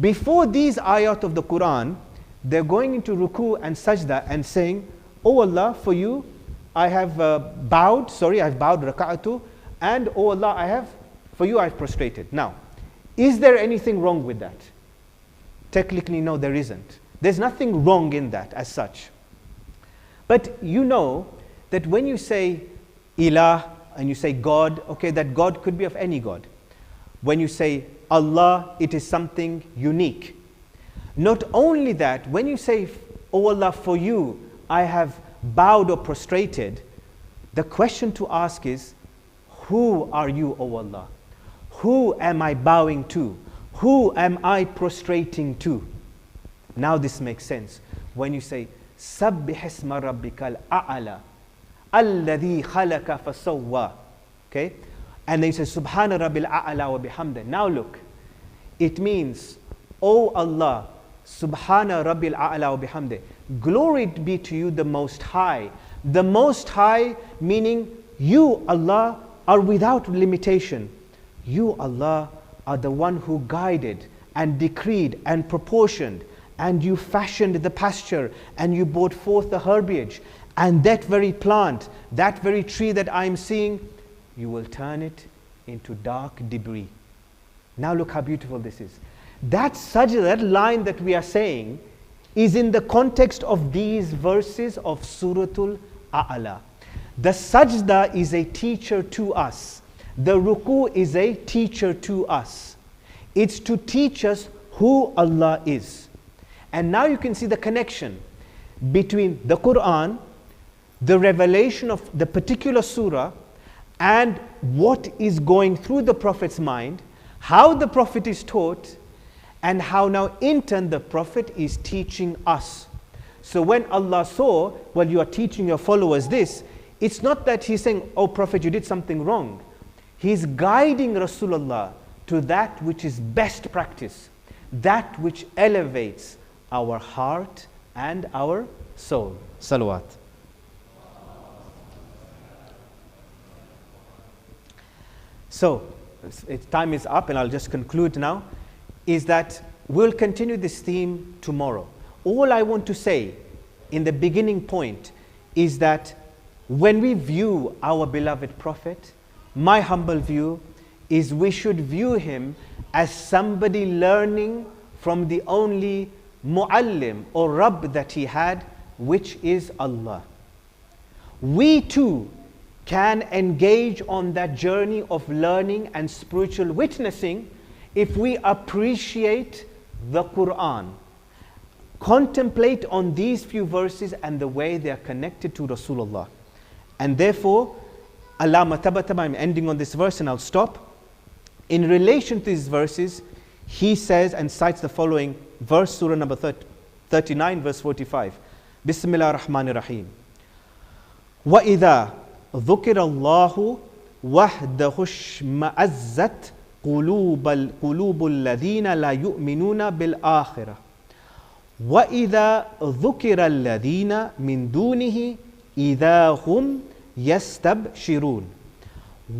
Before these ayat of the Quran, they're going into ruku and sajda and saying, Oh Allah, for you I have bowed raka'atu, and oh Allah, for you I have prostrated. Now, is there anything wrong with that? Technically, no, there isn't. There's nothing wrong in that as such. But you know that when you say ilah and you say God, okay, that God could be of any God. When you say Allah, it is something unique. Not only that, when you say, Oh Allah, for you I have bowed or prostrated, the question to ask is, who are you, O Allah? Who am I bowing to? Who am I prostrating to? Now this makes sense. When you say, سَبِّحِ اسْمَ رَبِّكَ الْأَعْلَى الَّذِي خَلَقَ فَسَوَّى. Okay? And then you say, Subhana Rabbil A'la wa bihamdi. Now look, it means, O Allah, Subhana Rabbil A'la wa bihamdi. Glory be to you, the Most High. The Most High meaning you, Allah, are without limitation. You, Allah, are the one who guided and decreed and proportioned, and you fashioned the pasture, and you brought forth the herbage, and that very plant, that very tree that I am seeing, you will turn it into dark debris. Now look how beautiful this is. That sajda, that line that we are saying, is in the context of these verses of Suratul A'la. The sajda is a teacher to us. The ruku is a teacher to us. It's to teach us who Allah is. And now you can see the connection between the Quran, the revelation of the particular surah, and what is going through the Prophet's mind, how the Prophet is taught, and how now in turn the Prophet is teaching us. So when Allah saw, well, you are teaching your followers this, it's not that He's saying, oh Prophet, you did something wrong. He's guiding Rasulullah to that which is best practice, that which elevates our heart and our soul. Salawat. So, time is up and I'll just conclude now, is that we'll continue this theme tomorrow. All I want to say in the beginning point is that when we view our beloved Prophet, my humble view is we should view him as somebody learning from the only mu'allim or Rabb that he had, which is Allah. We too can engage on that journey of learning and spiritual witnessing if we appreciate the Quran, contemplate on these few verses and the way they are connected to Rasulullah. And therefore, Allah Matabataba, I'm ending on this verse and I'll stop. In relation to these verses, he says and cites the following verse, surah number 39, verse 45. Bismillah ar-Rahman ar-Rahim. وَإِذَا ذُكِرَ اللَّهُ وَحْدَهُ اشْمَأَزَّتْ قُلُوبُ الَّذِينَ لَا يُؤْمِنُونَ بِالْآخِرَةِ وَإِذَا ذُكِرَ الَّذِينَ مِن دُونِهِ إِذَا هُمْ يَسْتَبْشِرُونَ.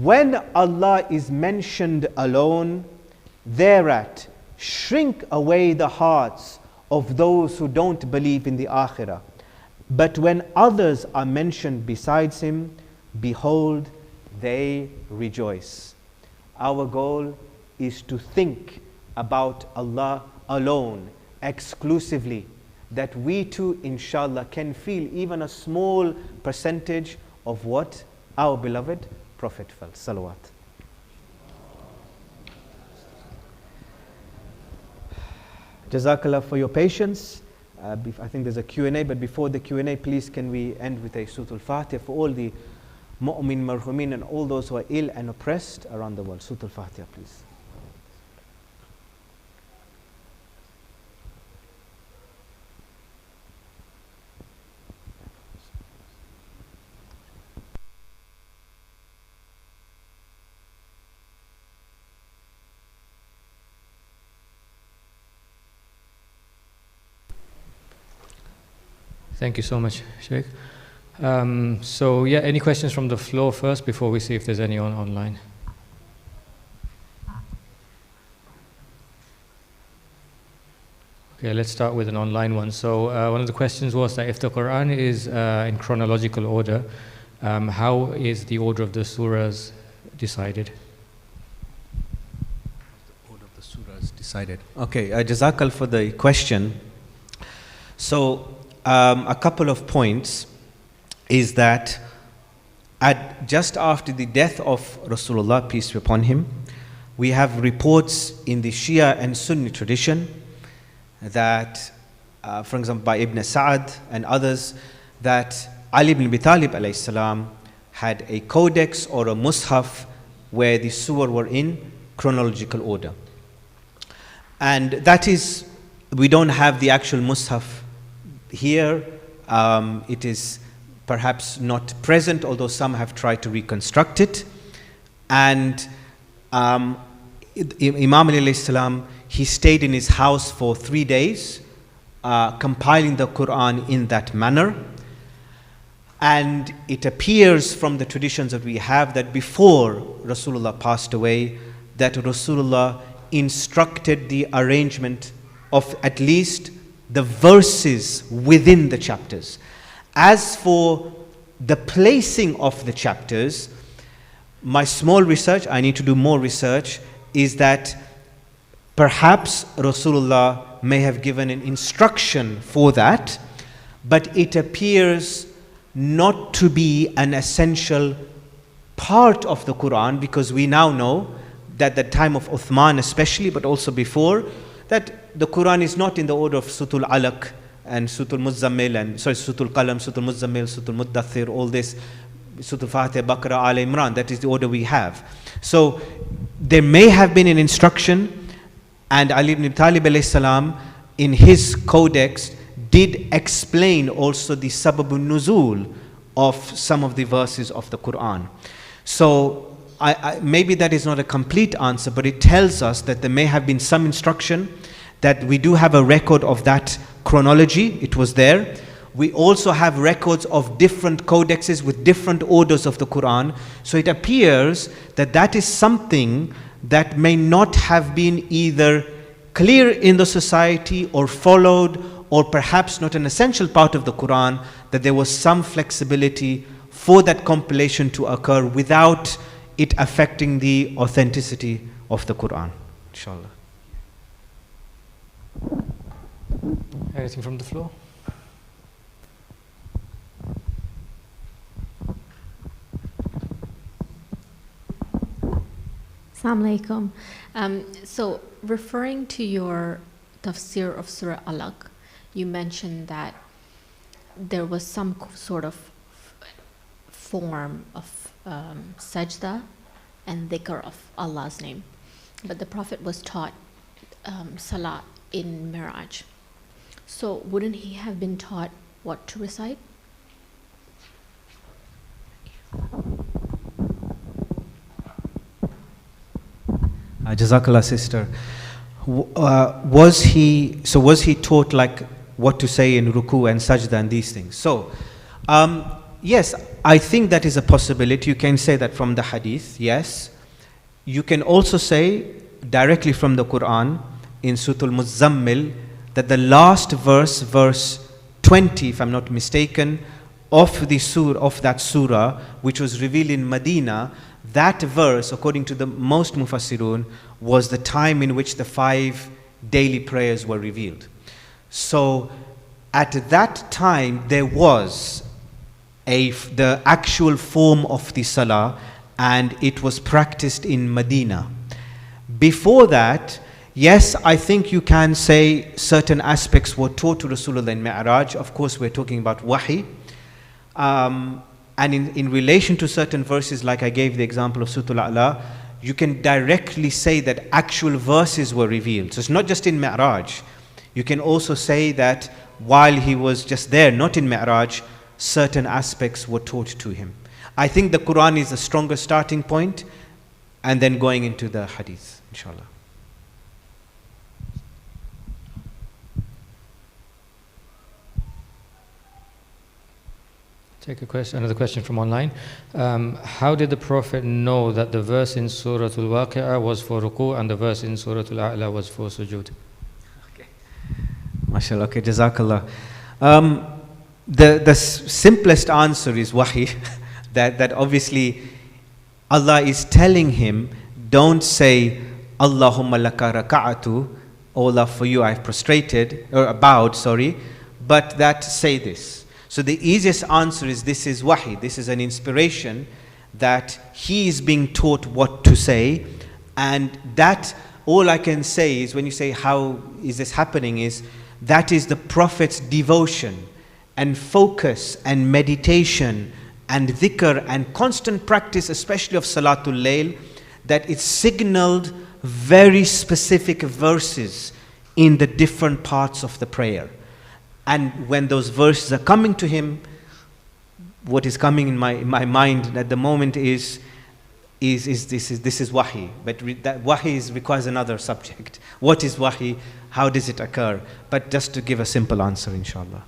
When Allah is mentioned alone, thereat shrink away the hearts of those who don't believe in the Akhirah. But when others are mentioned besides Him, behold, they rejoice. Our goal is to think about Allah alone, exclusively, that we too, inshallah, can feel even a small percentage of what our beloved Prophet felt. Salawat. Jazakallah for your patience. I think there's a Q&A, but before the Q&A, please can we end with a Surat al-Fatiha for all the mu'min, marhumin, and all those who are ill and oppressed around the world. Surat al-Fatiha, please. Thank you so much, Sheikh. So yeah, any questions from the floor first before we see if there's any online? Okay, let's start with an online one. So one of the questions was that if the Quran is in chronological order, how is the order of the surahs decided? The order of the surahs decided. Okay, Jazakal for the question. So a couple of points is that just after the death of Rasulullah, peace be upon him, we have reports in the Shia and Sunni tradition that, for example, by Ibn Sa'ad and others, that Ali ibn Abi Talib alayhi salam had a codex or a mushaf where the surah were in chronological order. And that is we don't have the actual Mus'haf here. It is perhaps not present, although some have tried to reconstruct it. And Imam Ali alayhi salam, he stayed in his house for 3 days, compiling the Quran in that manner. And it appears from the traditions that we have that before Rasulullah passed away, that Rasulullah instructed the arrangement of at least the verses within the chapters. As for the placing of the chapters, my small research, I need to do more research, is that perhaps Rasulullah may have given an instruction for that, but it appears not to be an essential part of the Quran, because we now know that the time of Uthman especially, but also before, that the Quran is not in the order of Sutul Alaq and Sutul Muzzammil and Sutul Qalam, Sutul Muzammil, Sutul Muddathir, all this, Sutul Fatih, Baqarah, Al Imran. That is the order we have. So there may have been an instruction, and Ali ibn Talib alayhi salam in his codex did explain also the sababun nuzul of some of the verses of the Quran. So maybe that is not a complete answer, but it tells us that there may have been some instruction, that we do have a record of that chronology. It was there. We also have records of different codexes with different orders of the Quran. So it appears that that is something that may not have been either clear in the society or followed, or perhaps not an essential part of the Quran, that there was some flexibility for that compilation to occur without it affecting the authenticity of the Quran. Inshallah. Anything from the floor? Assalamu alaikum. So referring to your tafsir of Surah Alaq, you mentioned that there was some sort of form of sajda and dhikr of Allah's name. But the Prophet was taught salat in Miraj. So wouldn't he have been taught what to recite? Jazakallah, sister. Was he taught like what to say in ruku and sajda and these things? So, yes, I think that is a possibility. You can say that from the hadith, yes. You can also say directly from the Quran in Sutul Muzammil that the last verse, verse 20, if I'm not mistaken, of that surah, which was revealed in Medina, that verse, according to the most Mufassirun, was the time in which the 5 daily prayers were revealed. So at that time there was the actual form of the salah, and it was practiced in Medina. Before that, yes, I think you can say certain aspects were taught to Rasulullah in Mi'raj. Of course, we're talking about wahi. And in relation to certain verses, like I gave the example of Sutul A'la, you can directly say that actual verses were revealed. So it's not just in Mi'raj. You can also say that while he was just there, not in Mi'raj, certain aspects were taught to him. I think the Quran is the stronger starting point, and then going into the hadith, inshallah. Take another question from online. How did the Prophet know that the verse in Surah Al-Waqi'ah was for ruku and the verse in Surah Al-A'la was for sujood? Okay. MashaAllah, okay, Jazakallah. The simplest answer is wahi, that obviously Allah is telling him, don't say, Allahumma laka raka'atu, oh Allah, for you I have prostrated, or bowed, sorry, but that say this. So the easiest answer is this is wahi, this is an inspiration that he is being taught what to say, and that all I can say is, when you say how is this happening, is that is the Prophet's devotion and focus and meditation and dhikr and constant practice, especially of Salatul Layl, that it signaled very specific verses in the different parts of the prayer. And when those verses are coming to him, what is coming in my mind at the moment is this is wahi. But that wahi requires another subject. What is wahi? How does it occur? But just to give a simple answer, inshallah.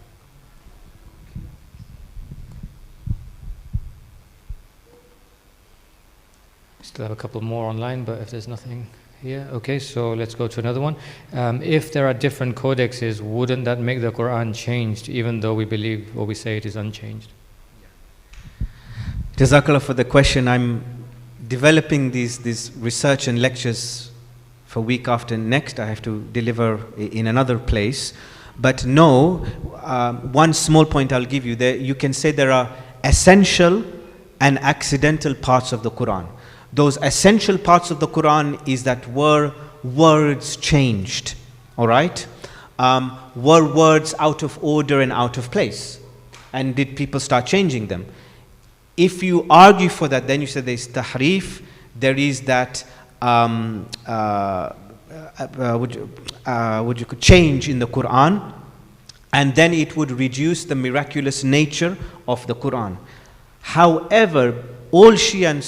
Still have a couple more online, but if there's nothing here, okay, so let's go to another one. If there are different codexes, wouldn't that make the Quran changed, even though we believe or we say it is unchanged? Jazakallah for the question. I'm developing these research and lectures for week after next. I have to deliver in another place. But no, one small point I'll give you. There, you can say there are essential and accidental parts of the Quran. Those essential parts of the Quran is that were words changed, all right? Were words out of order and out of place? And did people start changing them? If you argue for that, then you say there is tahrif, there is that would you change in the Quran, and then it would reduce the miraculous nature of the Quran. However, all Shia and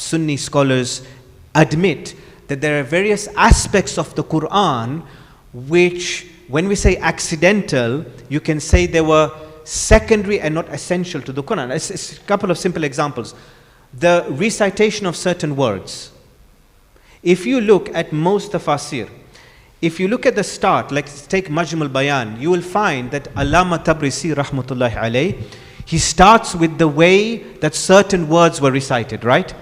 Sunni scholars admit that there are various aspects of the Quran which, when we say accidental, you can say they were secondary and not essential to the Quran. It's a couple of simple examples. The recitation of certain words. If you look at most tafasir, if you look at the start, like take Majm al-Bayan, you will find that Allama Tabrisi rahmatullahi alayh, he starts with the way that certain words were recited, right?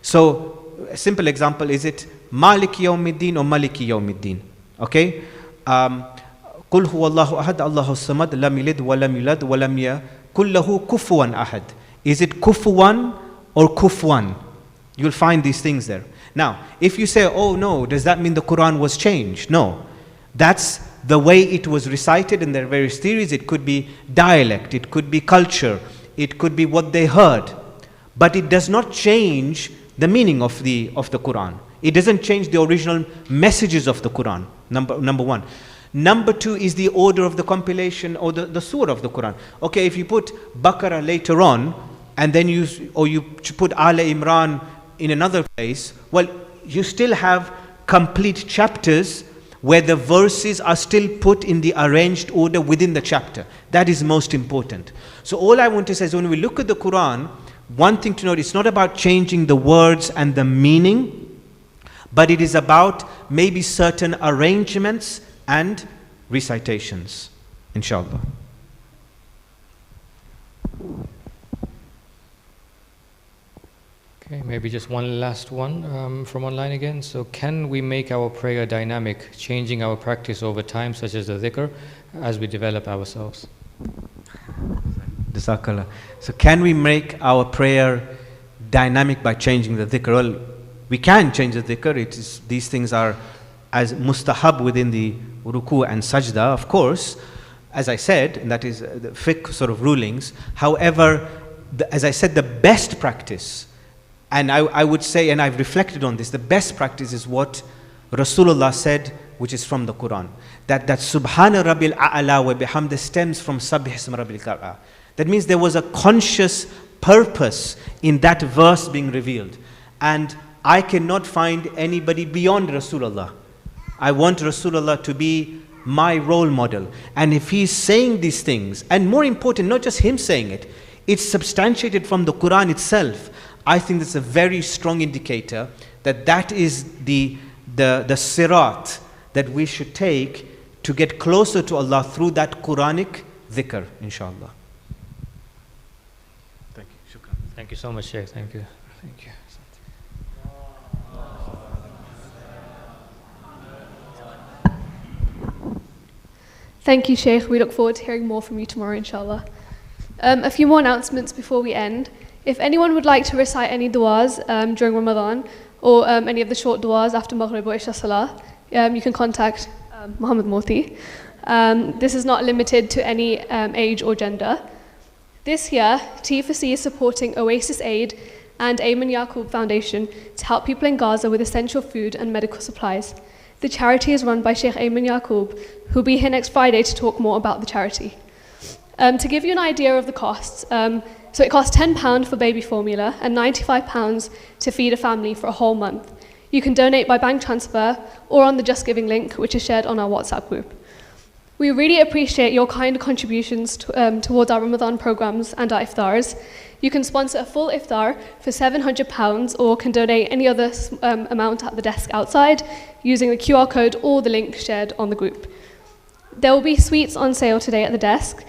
So, a simple example, is it Maliki Yawmiddin or Maliki Yawmiddin? Okay? Qul huwa Allahu ahad, Allahu samad, lam yalid wa lam yulad wa lam yakul lahu kufuwan ahad. Is it kufuwan or kufwan? You'll find these things there. Now, if you say, oh no, does that mean the Quran was changed? No. That's the way it was recited, and there are various theories. It could be dialect, it could be culture, it could be what they heard. But it does not change the meaning of the Quran. It doesn't change the original messages of the Quran, number one. Number two is the order of the compilation or the surah of the Quran. Okay, if you put Baqarah later on, and then you put Al Imran in another place, well, you still have complete chapters where the verses are still put in the arranged order within the chapter. That is most important. So all I want to say is, when we look at the Quran, one thing to note, it's not about changing the words and the meaning, but it is about maybe certain arrangements and recitations, inshallah. Okay, maybe just one last one from online again. So can we make our prayer dynamic, changing our practice over time, such as the dhikr, as we develop ourselves? Jazakallah. So can we make our prayer dynamic by changing the dhikr? Well, we can change the dhikr. These things are as mustahab within the ruku and sajda, of course, as I said, and that is the fiqh sort of rulings. However, as I said, the best practice, and I would say, and I've reflected on this, the best practice is what Rasulullah said, which is from the Quran. That Subhana Rabbil A'la wa bihamdi stems from Sabbih Isma Rabbil A'la. That means there was a conscious purpose in that verse being revealed. And I cannot find anybody beyond Rasulullah. I want Rasulullah to be my role model. And if he's saying these things, and more important, not just him saying it, it's substantiated from the Quran itself. I think that's a very strong indicator that that is the sirat that we should take to get closer to Allah through that Quranic dhikr, inshallah. Thank you. Shukran. Thank you so much, Shaykh. Thank you. Thank you. Thank you, Sheikh. We look forward to hearing more from you tomorrow, inshallah. A few more announcements before we end. If anyone would like to recite any du'as during Ramadan, or any of the short du'as after Maghrib or Isha Salah, you can contact Muhammad Moti. This is not limited to any age or gender. This year, T4C is supporting Oasis Aid and Ayman Yaqub Foundation to help people in Gaza with essential food and medical supplies. The charity is run by Sheikh Ayman Yaqub, who will be here next Friday to talk more about the charity. To give you an idea of the costs, so it costs £10 for baby formula and £95 to feed a family for a whole month. You can donate by bank transfer or on the Just Giving link, which is shared on our WhatsApp group. We really appreciate your kind contributions towards our Ramadan programs and our iftars. You can sponsor a full iftar for £700 or can donate any other amount at the desk outside using the QR code or the link shared on the group. There will be sweets on sale today at the desk,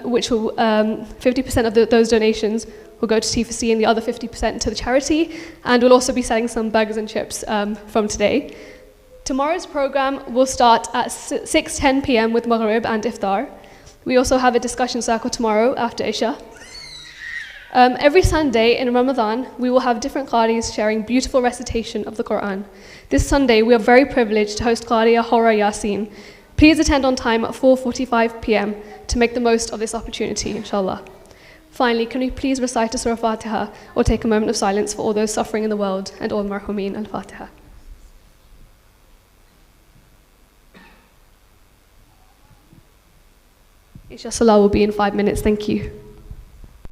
which will 50% of those donations will go to T4C and the other 50% to the charity, and we'll also be selling some burgers and chips from today. Tomorrow's program will start at 6:10 p.m. with Maghrib and Iftar. We also have a discussion circle tomorrow after Isha. Every Sunday in Ramadan, we will have different qadis sharing beautiful recitation of the Quran. This Sunday, we are very privileged to host Qadiya Hora Yasin. Please attend on time at 4:45 p.m. to make the most of this opportunity, inshallah. Finally, can we please recite a Surah Fatiha or take a moment of silence for all those suffering in the world and all marhumin al-Fatiha. Isha Salah will be in 5 minutes. Thank you.